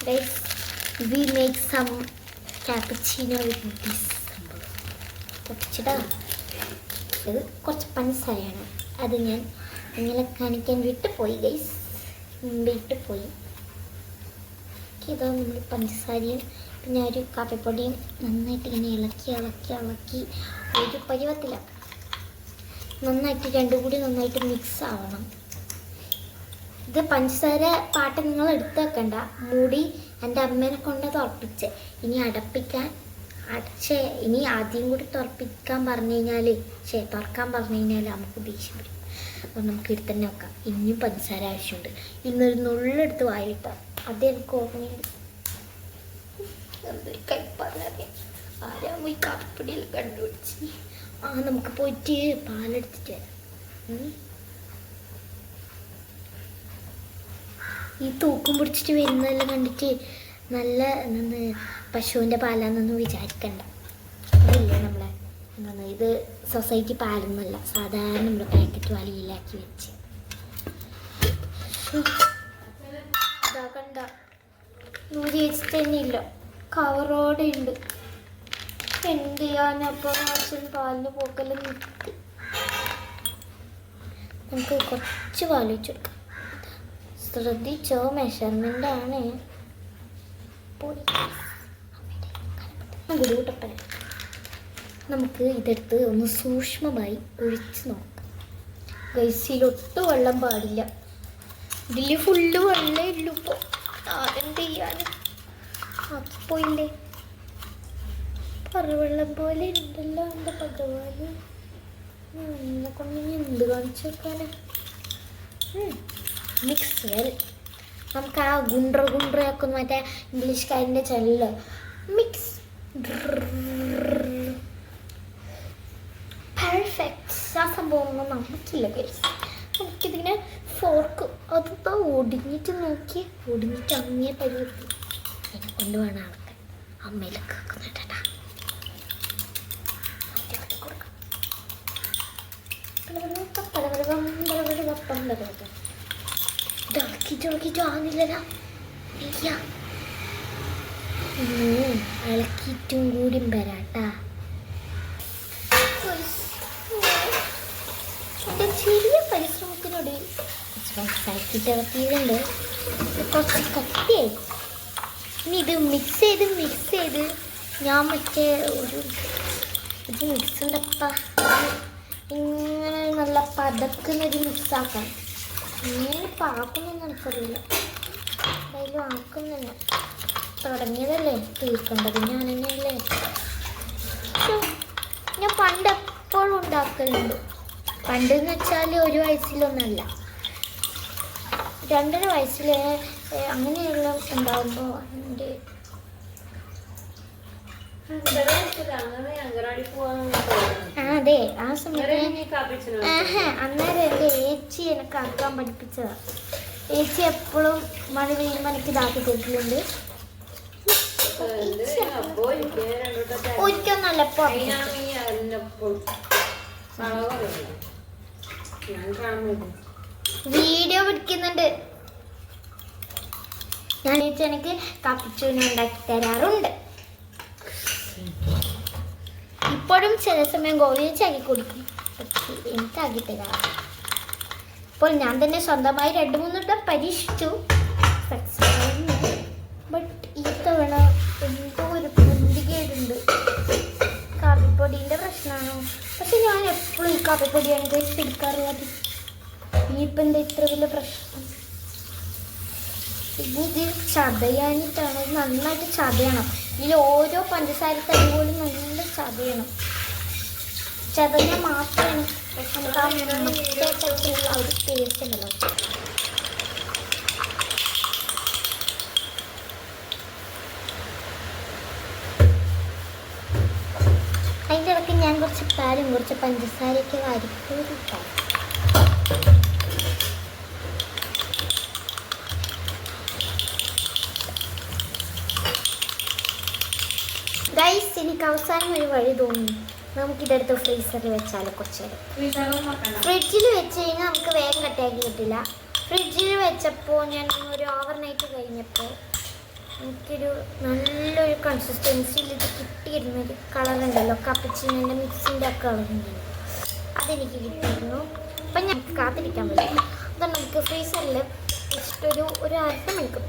Guys, we make some cappuccino with this. cappuccino. ഇത് കുറച്ച് പഞ്ചസാരയാണ്. അത് ഞാൻ നിങ്ങളെ കാണിക്കാൻ വിട്ടുപോയി ഗൈസ്. വിട്ടുപോയി. ഇതാ നമ്മൾ പഞ്ചസാരയും പിന്നെ ഒരു കാപ്പിപ്പൊടിയും നന്നായിട്ട് ഇങ്ങനെ ഇളക്കി ഒരു പരുവത്തിലാക്കാം. നന്നായിട്ട് രണ്ടും കൂടി നന്നായിട്ട് മിക്സ് ആവണം. ഇത് പഞ്ചസാര പാട്ട് നിങ്ങൾ എടുത്ത് വെക്കണ്ട. മൂടി എൻ്റെ അമ്മേനെ കൊണ്ടത് ഉറപ്പിച്ച് ഇനി ഇനി ആദ്യം കൂടി തുറക്കാൻ പറഞ്ഞു കഴിഞ്ഞാൽ തുറക്കാൻ പറഞ്ഞു കഴിഞ്ഞാൽ നമുക്ക് ദേഷ്യം വരും. അപ്പോൾ നമുക്ക് എടുത്ത് തന്നെ വെക്കാം. ഇനിയും പഞ്ചസാര ആവശ്യമുണ്ട്. ഇന്നൊരു നുള്ളെടുത്ത് വായിട്ടാൽ അത് എനിക്ക് ഓർമ്മയുണ്ട്. കൈപ്പാറിയാം ആരാ പോയി കാപ്പിപ്പൊടിയിൽ കണ്ടുപിടിച്ച്. നമുക്ക് പോയിട്ട് പാലെടുത്തിട്ട് വരാം. ഈ തൂക്കം പിടിച്ചിട്ട് വരുന്നതെല്ലാം കണ്ടിട്ട് നല്ല പശുവിൻ്റെ പാലാന്നൊന്നും വിചാരിക്കണ്ട. അതില്ലേ നമ്മളെ ഇത് സൊസൈറ്റി പാലൊന്നുമല്ല, സാധാരണ നമ്മുടെ പാക്കറ്റ് പാലിലാക്കി വെച്ച്. കണ്ട നൂരി വെച്ചിട്ട് തന്നെ ഇല്ല, കവറോടെ ഉണ്ട്. എന്ത് ചെയ്യാനപ്പോൾ അച്ഛൻ പാലിന് പോക്കെല്ലാം നിർത്തി. നമുക്ക് കുറച്ച് പാൽ വെച്ച് കൊടുക്കാം. ശ്രദ്ധിച്ചോ, മെഷർമെൻ്റ് ആണ്. കൂട്ടപ്പെ നമുക്ക് ഇതെടുത്ത് ഒന്ന് സൂക്ഷ്മമായി ഒഴിച്ച് നോക്കാം. ഗൈസിലൊട്ടും വെള്ളം പാടില്ല. ഇതിൽ ഫുള്ള് വെള്ളമേ ഉള്ളൂ. ഇപ്പോൾ ആരെന്ത് ചെയ്യാനും ആക്കിപ്പോയില്ലേ. പറവെള്ളം പോലെ ഉണ്ടല്ലോ എൻ്റെ ഭഗവാന്. എന്നെ കൊണ്ട് എന്ത് കാണിച്ചു വെക്കാനാ. Mix well. നമുക്ക് ആ ഗുണ്ട്രയാക്കുന്ന മറ്റേ ഇംഗ്ലീഷ്കാരൻ്റെ ചൊല്ല് മിക്സ്. പെർഫെക്റ്റ്. ആ സംഭവമൊന്നും നമുക്കില്ല ഗൈസ്. നമുക്കിതിങ്ങനെ ഫോർക്ക് അതിപ്പോൾ ഒടിഞ്ഞിട്ട് നോക്കി ഒടിഞ്ഞിട്ട് അങ്ങേ പരിവത്തി എന്നെ കൊണ്ട് വേണം ആൾക്കാർ അമ്മയിലൊക്കെ വെക്കുന്നുണ്ടാ. ആവുന്നില്ലല്ലോ. ഇളക്കിയിട്ടും കൂടിയും വരാട്ടാ. എൻ്റെ ചെറിയ പരിശ്രമത്തിനൊടുവിൽ സൈക്കിട്ട് ഇളക്കിയിട്ടുണ്ട്. കുറച്ച് കട്ടിയായി. ഇനി ഇത് മിക്സ് ചെയ്ത് ഞാൻ മറ്റേ ഇത് മിക്സ് ഉണ്ടപ്പാ. ഇങ്ങനെ നല്ല പതക്കുന്നൊരു മിക്സാക്കാം. ഇങ്ങനെ പാക്കുന്നൊന്നും എനിക്കറിയില്ല. എന്തായാലും ആക്കുന്നുണ്ട്. തുടങ്ങിയതല്ലേ, തീർക്കേണ്ടത് ഞാൻ തന്നെയല്ലേ. ഞാൻ പണ്ട് എപ്പോഴും ഉണ്ടാക്കലുണ്ട്. പണ്ടെന്ന് വെച്ചാൽ 1 വയസ്സിലൊന്നല്ല, 2.5 വയസ്സിൽ അങ്ങനെയുള്ള ഉണ്ടാകുമ്പോൾ എൻ്റെ അതെ ആ സമയത്ത് അന്നേരം എൻ്റെ ഏച്ചി എനിക്ക് ആക്കാൻ പഠിപ്പിച്ചതാണ്. ഏച്ചി എപ്പോഴും മഴ പെയ്യുമ്പോൾ എനിക്ക് ഇതാക്കി തരത്തിലുണ്ട്. ഒരിക്കലൊന്നല്ല, വീഡിയോ പിടിക്കുന്നുണ്ട്. ഞാൻ ഏച്ചി എനിക്ക് കാപ്പിച്ചൂന ഉണ്ടാക്കി തരാറുണ്ട്. ഇപ്പോഴും ചില സമയം ഗോവിച്ചാക്കി കൊടുക്കും, പക്ഷേ എനിക്കാക്കി തരാറ്. ഇപ്പോൾ ഞാൻ തന്നെ സ്വന്തമായി 2-3 വട്ടം പരീക്ഷിച്ചു, സക്സസ് ആയിരുന്നു. ബട്ട് ഈ തവണ എന്തോ ഒരു പൊന്തികേടുണ്ട്. കാപ്പിപ്പൊടീൻ്റെ പ്രശ്നമാണോ? പക്ഷെ ഞാൻ എപ്പോഴും ഈ കാപ്പിപ്പൊടിയാണ് എടുക്കാറുള്ളത്. ഇനിയിപ്പോൾ എന്താ ഇത്ര വലിയ പ്രശ്നം? പിന്നെ ഇത് ചതയാനിട്ടാണ്. ഇത് നന്നായിട്ട് ചതയണം. ഇതിൽ ഓരോ പഞ്ചസാര തരി പോലും നല്ല ചതയണം. ചതഞ്ഞാൽ മാത്രമാണ് നമുക്ക് ആ ഒരു ടേസ്റ്റ് ഉണ്ടല്ലോ. അതിൻ്റെ ഇടയ്ക്ക് ഞാൻ കുറച്ച് പാലും കുറച്ച് പഞ്ചസാരയൊക്കെ വാരിക്കൂടിട്ടാണ്. ഗൈസ്, എനിക്ക് അവസാനം ഒരു വഴി തോന്നുന്നു. നമുക്കിതെടുത്ത് ഫ്രീസറിൽ വെച്ചാൽ കുറച്ച് നേരം. ഫ്രിഡ്ജിൽ വെച്ച് കഴിഞ്ഞാൽ നമുക്ക് വേഗം കട്ടിയാക്കി കിട്ടില്ല. ഫ്രിഡ്ജിൽ വെച്ചപ്പോൾ ഞാൻ ഒരു ഓവർനൈറ്റ് കഴിഞ്ഞപ്പോൾ എനിക്കൊരു നല്ലൊരു കൺസിസ്റ്റൻസിയിൽ ഇത് കിട്ടിയിരുന്നൊരു കളറുണ്ടല്ലോ, കപ്പച്ചീനൻ്റെ മിക്സിൻ്റെ ആ കളറുണ്ടല്ലോ, അതെനിക്ക് കിട്ടിയിരുന്നു. അപ്പം ഞാൻ കാത്തിരിക്കാൻ പറ്റും. അത് നമുക്ക് ഫ്രീസറിൽ ജസ്റ്റ് ഒരു അര മണിക്കൂർ